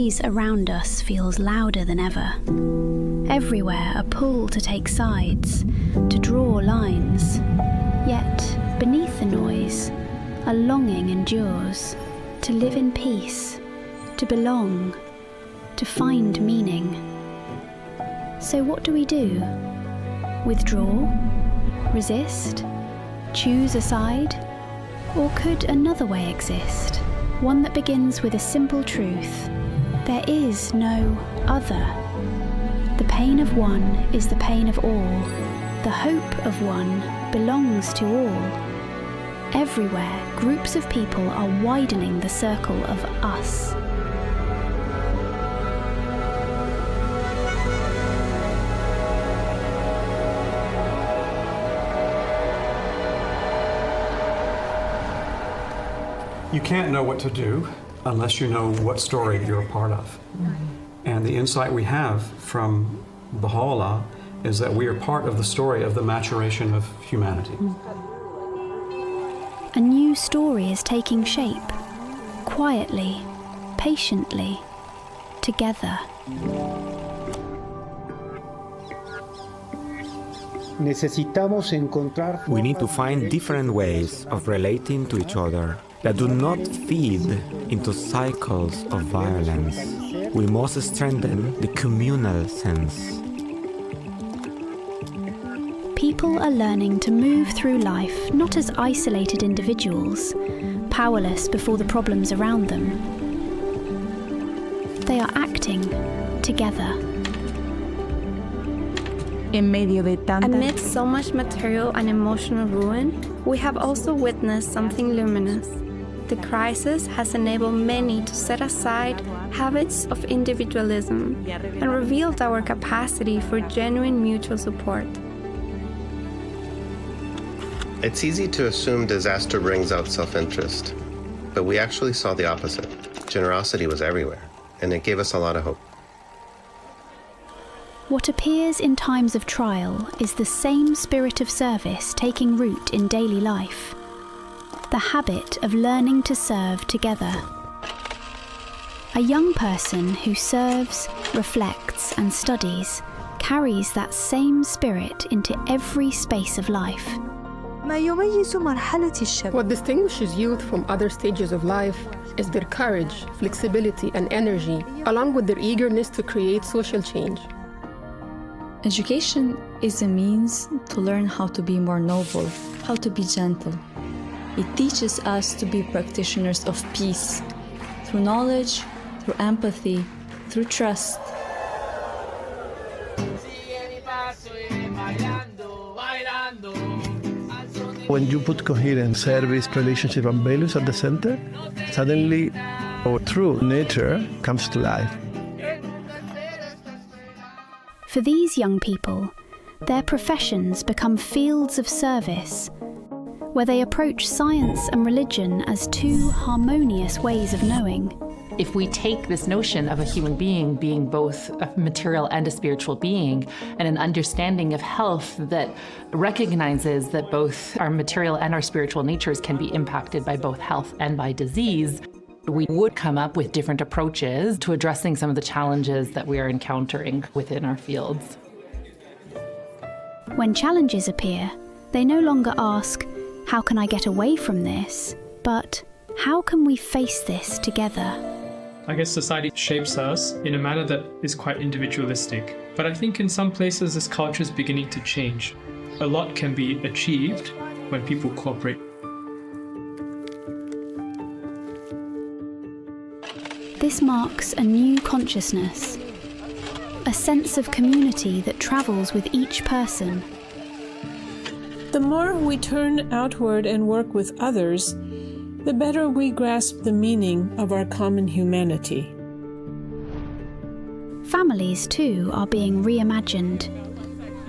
noise around us feels louder than ever. Everywhere a pull to take sides, to draw lines. Yet, beneath the noise, a longing endures, to live in peace, to belong, to find meaning. So what do? Withdraw? Resist? Choose a side? Or could another way exist? One that begins with a simple truth. There is no other. The pain of one is the pain of all. The hope of one belongs to all. Everywhere, groups of people are widening the circle of us. You can't know what to do unless you know what story you're a part of. And the insight we have from Baha'u'llah is that we are part of the story of the maturation of humanity. A new story is taking shape, quietly, patiently, together. We need to find different ways of relating to each other that do not feed into cycles of violence. We must strengthen the communal sense. People are learning to move through life not as isolated individuals, powerless before the problems around them. They are acting together. Amidst so much material and emotional ruin, we have also witnessed something luminous. The crisis has enabled many to set aside habits of individualism and revealed our capacity for genuine mutual support. It's easy to assume disaster brings out self-interest, but we actually saw the opposite. Generosity was everywhere, and it gave us a lot of hope. What appears in times of trial is the same spirit of service taking root in daily life. The habit of learning to serve together. A young person who serves, reflects, and studies carries that same spirit into every space of life. What distinguishes youth from other stages of life is their courage, flexibility, and energy, along with their eagerness to create social change. Education is a means to learn how to be more noble, how to be gentle. It teaches us to be practitioners of peace, through knowledge, through empathy, through trust. When you put coherence, service, relationship, and values at the center, suddenly our true nature comes to life. For these young people, their professions become fields of service, where they approach science and religion as two harmonious ways of knowing. If we take this notion of a human being being both a material and a spiritual being, and an understanding of health that recognizes that both our material and our spiritual natures can be impacted by both health and by disease, we would come up with different approaches to addressing some of the challenges that we are encountering within our fields. When challenges appear, they no longer ask, "How can I get away from this?" but "How can we face this together?" I guess society shapes us in a manner that is quite individualistic. But I think in some places this culture is beginning to change. A lot can be achieved when people cooperate. This marks a new consciousness, a sense of community that travels with each person. The more we turn outward and work with others, the better we grasp the meaning of our common humanity. Families, too, are being reimagined,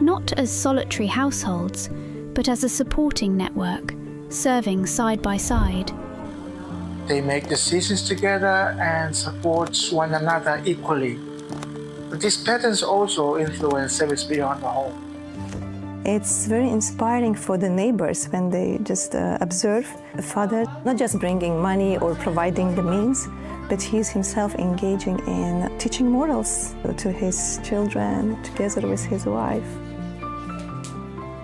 not as solitary households, but as a supporting network, serving side by side. They make decisions together and support one another equally. But these patterns also influence service beyond the home. It's very inspiring for the neighbors when they just observe the father not just bringing money or providing the means, but he's himself engaging in teaching morals to his children together with his wife.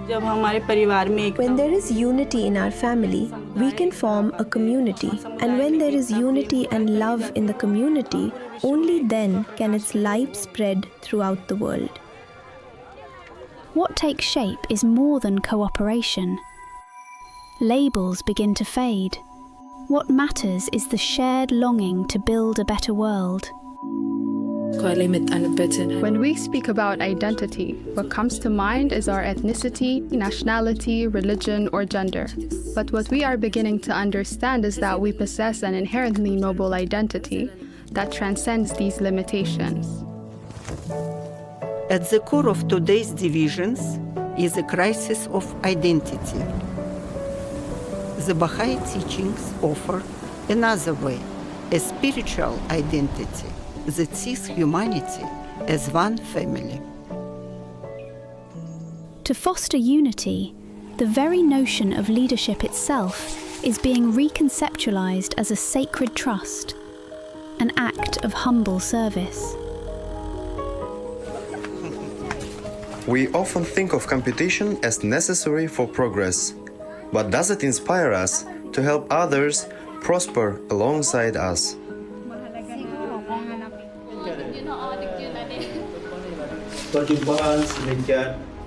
When there is unity in our family, we can form a community. And when there is unity and love in the community, only then can its light spread throughout the world. What takes shape is more than cooperation. Labels begin to fade. What matters is the shared longing to build a better world. When we speak about identity, what comes to mind is our ethnicity, nationality, religion, or gender. But what we are beginning to understand is that we possess an inherently noble identity that transcends these limitations. At the core of today's divisions is a crisis of identity. The Baha'i teachings offer another way, a spiritual identity that sees humanity as one family. To foster unity, the very notion of leadership itself is being reconceptualized as a sacred trust, an act of humble service. We often think of competition as necessary for progress, but does it inspire us to help others prosper alongside us?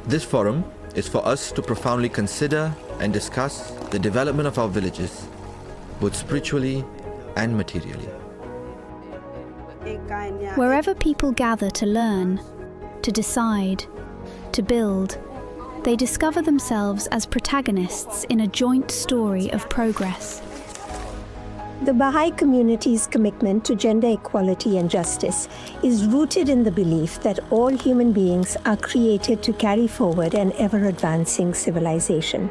This forum is for us to profoundly consider and discuss the development of our villages, both spiritually and materially. Wherever people gather to learn, to decide, to build, they discover themselves as protagonists in a joint story of progress. The Baha'i community's commitment to gender equality and justice is rooted in the belief that all human beings are created to carry forward an ever-advancing civilization,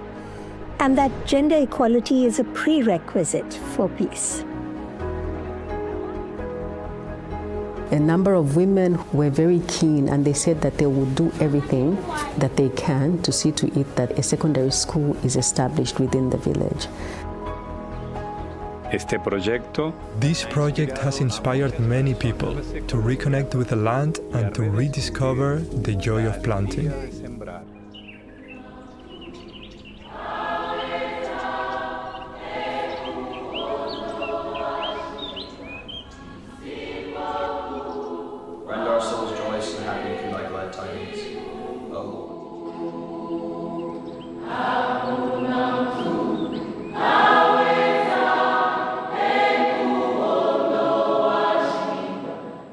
and that gender equality is a prerequisite for peace. A number of women were very keen, and they said that they would do everything that they can to see to it that a secondary school is established within the village. This project has inspired many people to reconnect with the land and to rediscover the joy of planting. Render our souls joyous and happy through thy glad tidings, O Lord.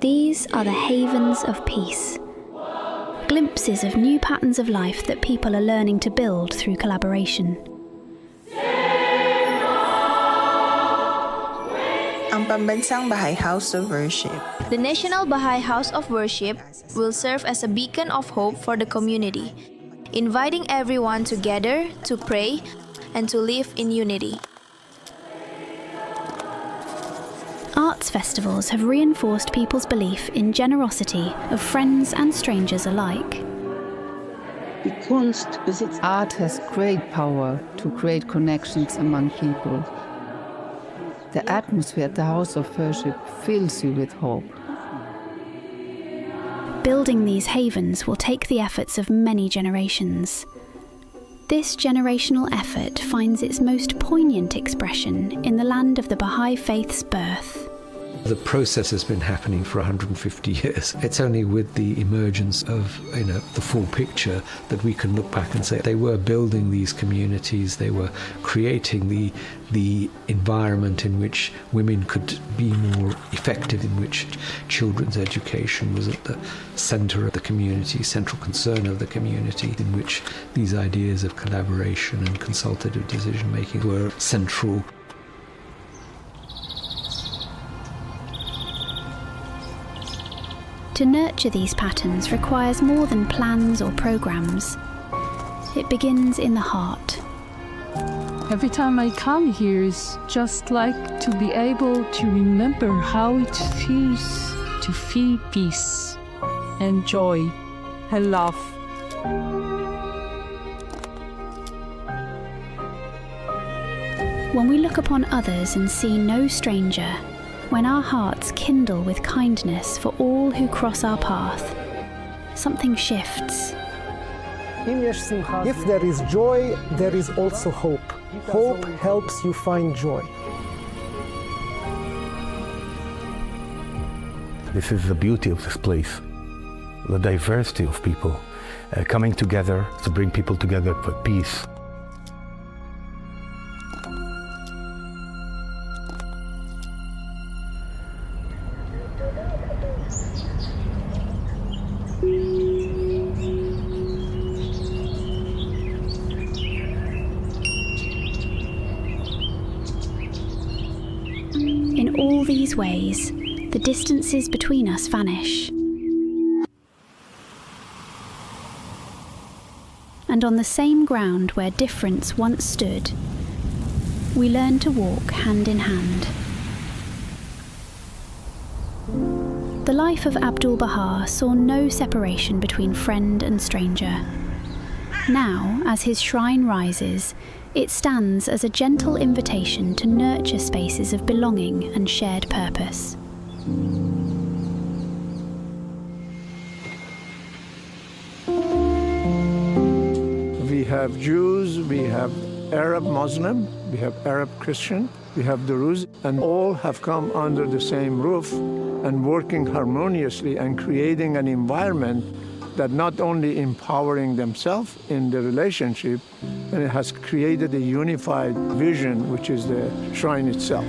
These are the havens of peace, glimpses of new patterns of life that people are learning to build through collaboration. Ang Pambansang Baha'i House of Worship. The National Baha'i House of Worship will serve as a beacon of hope for the community, inviting everyone to gather, to pray, and to live in unity. Arts festivals have reinforced people's belief in generosity of friends and strangers alike. Art has great power to create connections among people. The atmosphere at the House of Worship fills you with hope. Building these havens will take the efforts of many generations. This generational effort finds its most poignant expression in the land of the Baha'i faith's birth. The process has been happening for 150 years. It's only with the emergence of the full picture that we can look back and say they were building these communities, they were creating the environment in which women could be more effective, in which children's education was at the centre of the community, central concern of the community, in which these ideas of collaboration and consultative decision making were central. To nurture these patterns requires more than plans or programs. It begins in the heart. Every time I come here, it's just like to be able to remember how it feels to feel peace and joy and love. When we look upon others and see no stranger, when our hearts kindle with kindness for all who cross our path, something shifts. If there is joy, there is also hope. Hope helps you find joy. This is the beauty of this place, the diversity of people coming together to bring people together for peace. In all these ways, the distances between us vanish. And on the same ground where difference once stood, we learn to walk hand in hand. The life of Abdul-Baha saw no separation between friend and stranger. Now, as his shrine rises, it stands as a gentle invitation to nurture spaces of belonging and shared purpose. We have Jews, we have Arab Muslim, we have Arab Christian, we have Druze, and all have come under the same roof and working harmoniously and creating an environment that not only empowering themselves in the relationship, and it has created a unified vision, which is the shrine itself.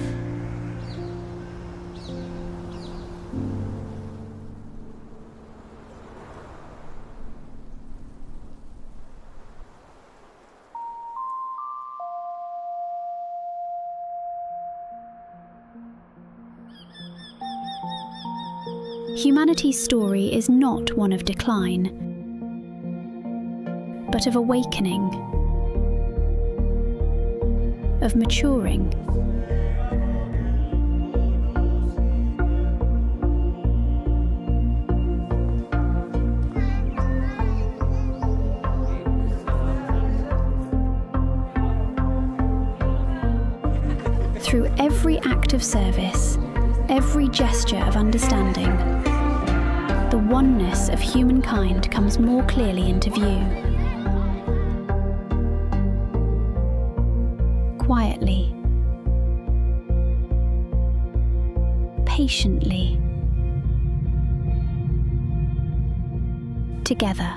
Humanity's story is not one of decline, but of awakening, of maturing. Through every act of service, every gesture of understanding, the oneness of humankind comes more clearly into view. Quietly, patiently, together.